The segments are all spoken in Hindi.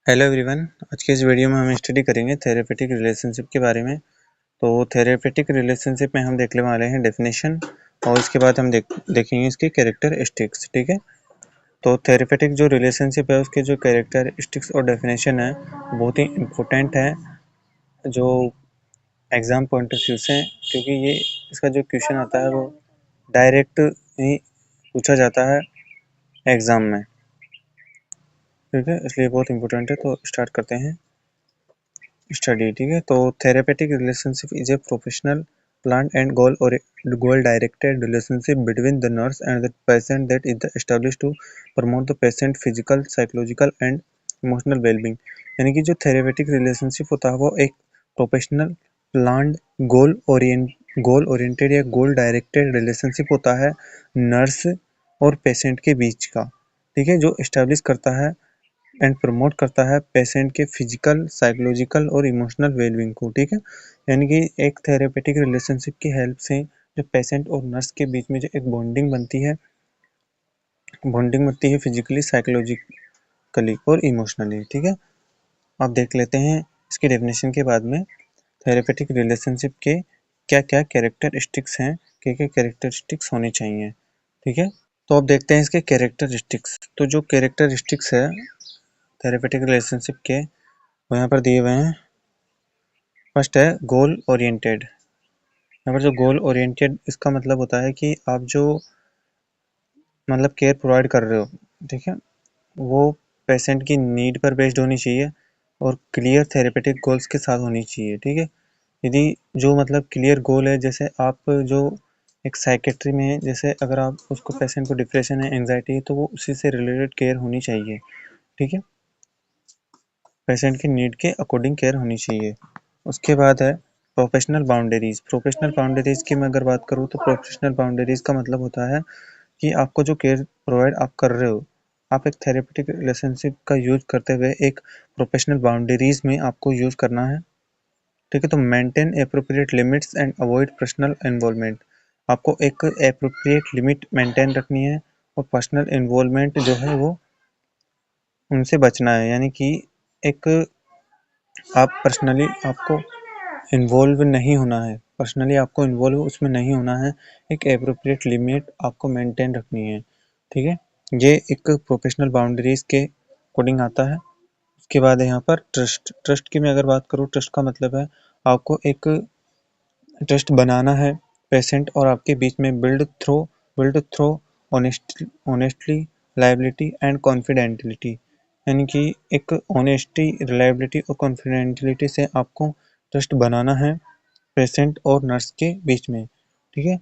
Hello everyone. आज के इस वीडियो में हम स्टडी करेंगे थेरेपेटिक रिलेशनशिप के बारे में। तो थेरेपेटिक रिलेशनशिप में हम देखने वाले हैं डेफिनेशन और इसके बाद हम देखेंगे इसकी कैरेक्टरिस्टिक्स। ठीक है, तो थेरेपेटिक जो रिलेशनशिप है उसके जो कैरेक्टरिस्टिक्स और डेफिनेशन है बहुत ही इम्पोर्टेंट है जो एग्ज़ाम पॉइंट ऑफ व्यू से, क्योंकि ये इसका जो क्वेश्चन आता है वो डायरेक्ट ही पूछा जाता है एग्ज़ाम में। ठीक है, इसलिए बहुत इंपॉर्टेंट है। तो स्टार्ट करते हैं स्टडी। ठीक है, तो therapeutic relationship is a professional plan and goal directed relationship between the nurse and the patient that is establish to promote the patient physical psychological and emotional wellbeing. यानी कि जो थेरेपेटिक रिलेशनशिप होता है वो एक प्रोफेशनल प्लान गोल ओरिएंटेड या गोल डायरेक्टेड रिलेशनशिप होता है नर्स और पेशेंट के बीच का। ठीक है, जो एस्टेब्लिश करता है एंड प्रमोट करता है पेशेंट के फिजिकल साइकोलॉजिकल और इमोशनल वेलबींग को। ठीक है, यानी कि एक थेरेपेटिक रिलेशनशिप की हेल्प से जो पेशेंट और नर्स के बीच में जो एक बॉन्डिंग बनती है फिजिकली साइकोलॉजिकली और इमोशनली। ठीक है, आप देख लेते हैं इसकी डेफिनेशन के बाद में थेरेपेटिक रिलेशनशिप के क्या क्या कैरेक्टरिस्टिक्स हैं, क्या क्या कैरेक्टरिस्टिक्स होने चाहिए। ठीक है, तो अब देखते हैं इसके कैरेक्टरिस्टिक्स। तो जो कैरेक्टरिस्टिक्स है थेरेपेटिक रिलेशनशिप के वो यहाँ पर दिए हुए हैं। फर्स्ट है गोल ओरिएंटेड। यहाँ पर जो गोल ओरिएंटेड इसका मतलब होता है कि आप जो केयर प्रोवाइड कर रहे हो, ठीक है, वो पेशेंट की नीड पर बेस्ड होनी चाहिए और क्लियर थेरेपेटिक गोल्स के साथ होनी चाहिए। ठीक है, यदि जो क्लियर गोल है, जैसे आप जो एक साइकेट्री में, जैसे अगर आप उसको पेशेंट को डिप्रेशन है, एंजाइटी है, तो वो उसी से रिलेटेड केयर होनी चाहिए। ठीक है, पेशेंट की नीड के अकॉर्डिंग केयर होनी चाहिए। उसके बाद है प्रोफेशनल बाउंड्रीज। प्रोफेशनल बाउंड्रीज की मैं अगर बात करूँ तो प्रोफेशनल बाउंड्रीज का मतलब होता है कि आपको जो केयर प्रोवाइड आप कर रहे हो, आप एक थेरेपेटिक रिलेशनशिप का यूज करते हुए एक प्रोफेशनल बाउंड्रीज में आपको यूज करना है। ठीक है, तो maintain appropriate limits and avoid personal involvement. आपको एक एप्रोप्रिएट लिमिट मेंटेन रखनी है और पर्सनल इन्वॉल्वमेंट जो है वो उनसे बचना है। यानी कि एक आप पर्सनली आपको इन्वॉल्व नहीं होना है, पर्सनली आपको इन्वॉल्व उसमें नहीं होना है। एक एप्रोप्रिएट लिमिट आपको मेंटेन रखनी है। ठीक है, ये एक प्रोफेशनल बाउंड्रीज के अकॉर्डिंग आता है। उसके बाद है यहाँ पर ट्रस्ट। ट्रस्ट की मैं अगर बात करूँ, ट्रस्ट का मतलब है आपको एक ट्रस्ट बनाना है पेशेंट और आपके बीच में build through honestly, reliability and confidentiality. यानी कि एक ऑनेस्टी, रिलायबिलिटी और कॉन्फिडेंटलिटी से आपको ट्रस्ट बनाना है पेशेंट और नर्स के बीच में। ठीक है,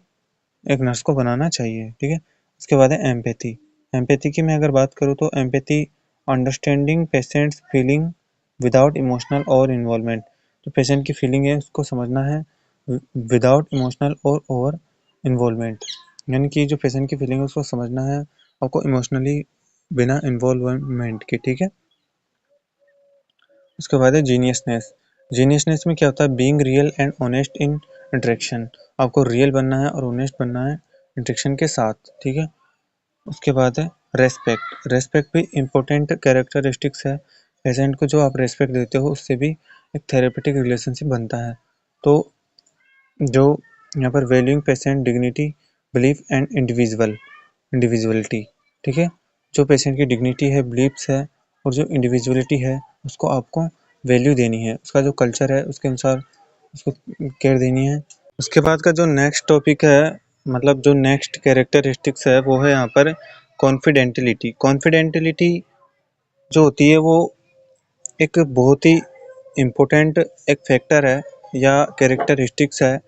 एक नर्स को बनाना चाहिए। ठीक है, उसके बाद है एम्पैथी। एम्पैथी की मैं अगर बात करूँ तो empathy understanding patients feeling without emotional और इन्वॉल्वमेंट। जो पेशेंट की फीलिंग है उसको समझना है विदाउट इमोशनल और ओवर इन्वॉल्वमेंट। यानी कि जो पेशेंट की फीलिंग है उसको समझना है आपको इमोशनली बिना इन्वॉल्वमेंट के। ठीक है, उसके बाद है जीनियसनेस। जीनियसनेस में क्या होता है, being real and honest in interaction. आपको रियल बनना है और ऑनेस्ट बनना है इंटरेक्शन के साथ। ठीक है, उसके बाद है रेस्पेक्ट। रेस्पेक्ट भी इम्पोर्टेंट कैरेक्टरिस्टिक्स है। पेशेंट को जो आप रेस्पेक्ट देते हो उससे भी एक थेरेपेटिक रिलेशनशिप बनता है। तो जो यहाँ पर valuing patient dignity, belief and individuality. ठीक है, जो पेशेंट की डिग्निटी है, बिलीफ्स है और जो इंडिविजुअलिटी है उसको आपको वैल्यू देनी है, उसका जो कल्चर है उसके अनुसार उसको केयर देनी है। उसके बाद का जो नेक्स्ट टॉपिक है, जो नेक्स्ट कैरेक्टरिस्टिक्स है वो है यहाँ पर कॉन्फिडेंटलिटी। कॉन्फिडेंटलिटी जो होती है वो एक बहुत ही इम्पोर्टेंट एक फैक्टर है या कैरेक्टरिस्टिक्स है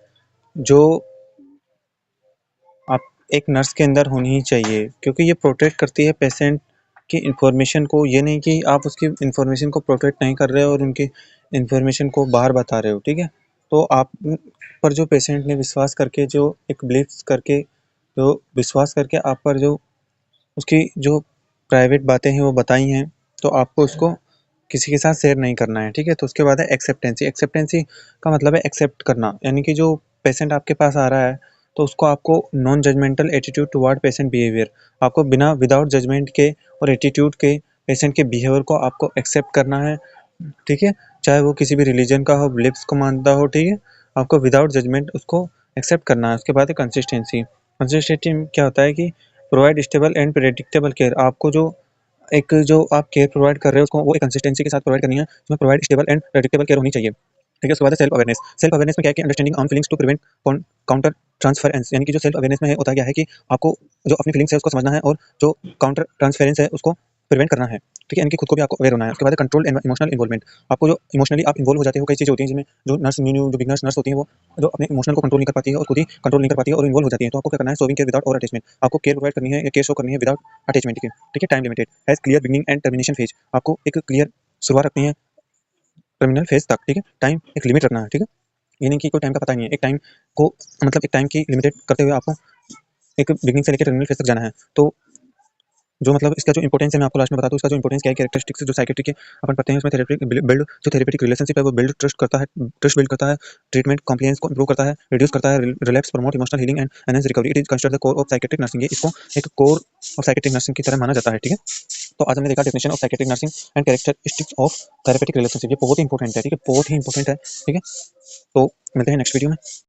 जो आप एक नर्स के अंदर होनी ही चाहिए, क्योंकि ये प्रोटेक्ट करती है पेशेंट की इंफॉर्मेशन को। ये नहीं कि आप उसकी इंफॉर्मेशन को प्रोटेक्ट नहीं कर रहे हो और उनकी इंफॉर्मेशन को बाहर बता रहे हो। ठीक है, तो आप पर जो पेशेंट ने विश्वास करके, जो एक बिलीव करके, जो विश्वास करके आप पर जो उसकी जो प्राइवेट बातें हैं वो बताई हैं, तो आपको उसको किसी के साथ शेयर नहीं करना है। ठीक है, तो उसके बाद है एक्सेप्टेंसी। एक्सेप्टेंसी का मतलब है एक्सेप्ट करना। यानी कि जो पेशेंट आपके पास आ रहा है तो उसको आपको non judgmental attitude toward patient behaviour, आपको बिना विदाउट जजमेंट के और एटीट्यूड के पेशेंट के बिहेवियर को आपको एक्सेप्ट करना है, ठीक है, चाहे वो किसी भी रिलीजन का हो, बिलीफ्स को मानता हो, ठीक है, आपको विदाउट जजमेंट उसको एक्सेप्ट करना है। उसके बाद है कंसिस्टेंसी। कंसिस्टेंसी में क्या होता है कि provide stable and predictable care. आपको जो आप केयर प्रोवाइड कर रहे हो उसको वो एक कंसिस्टेंसी के साथ प्रोवाइड करनी है, उसमें provide stable and predictable care होनी चाहिए, ठीक है। उसके बाद है सेल्फ अवेयरनेस। सेल्फ अवेयरनेस में क्या है कि understanding on feelings to prevent counter transference, यानी कि जो सेल्फ अवेयरनेस में है होता क्या है कि आपको जो अपनी फीलिंग्स है उसको समझना है और जो काउंटर ट्रांसफरेंस है उसको प्रिवेंट करना है, ठीक है, यानी कि खुद को भी आपको अवेयर होना है। उसके बाद कंट्रोल इमोशनल इन्वॉल्वमेंट। आपको जो इमोशनली आप इन्वॉल्व हो जाते हो, कई चीज़ें होती हैं जिसमें जो नर्स न्यू जो बिगनर्स नर्स होती हैं वो जो अपने इमोशनल को कंट्रोल नहीं कर पाती है और खुद ही कंट्रोल नहीं कर पाती है और इन्वॉल्व हो जाती है, तो आपको क्या करना है, शोविंग केयर विदाउट और अटैचमेंट। आपको केयर प्रोवाइड करनी है या केयर शो करनी है विदाउट अटैचमेंट की, ठीक है। Time limited has clear beginning and termination phase. आपको एक क्लियर शुरुआत रखनी है टर्मिनल फेज तक, ठीक है। टाइम एक लिमिट रखना है, ठीक है, यानी कि कोई टाइम का पता नहीं है, एक टाइम को मतलब एक टाइम की लिमिटेड करते हुए आपको एक बिगिनिंग से लेकर टर्मिनल फेज तक जाना है। तो जो मतलब इसका जो इंपॉर्टेंस है मैं आपको लास्ट में बताता हूँ। इसका जो इंपॉर्टेंस क्या है, कैरेक्टरिस्टिक्स जो साइकियाट्रिक के अपन पढ़ते हैं उसमें थेरेपेटिक बिल्ड जो थेरेपेटिक रिलेशनशिप है वो बिल्ड ट्रस्ट करता है, ट्रस्ट बिल्ड करता है, ट्रीटमेंट कॉम्प्लायंस को इंप्रूव करता है, रिड्यूस करता है relapse, promote emotional healing and enhance recovery. It is considered the core of psychiatric nursing. ये इसको एक कोर ऑफ साइकियाट्रिक नर्सिंग की तरह माना जाता है, ठीक है। तो आज हमने देखा definition of psychiatric nursing and characteristics of therapeutic relationship. ये बहुत ही इंपॉर्टेंट है, ठीक है, बहुत ही इंपॉर्टेंट है, ठीक है। तो मिलते हैं नेक्स्ट वीडियो में।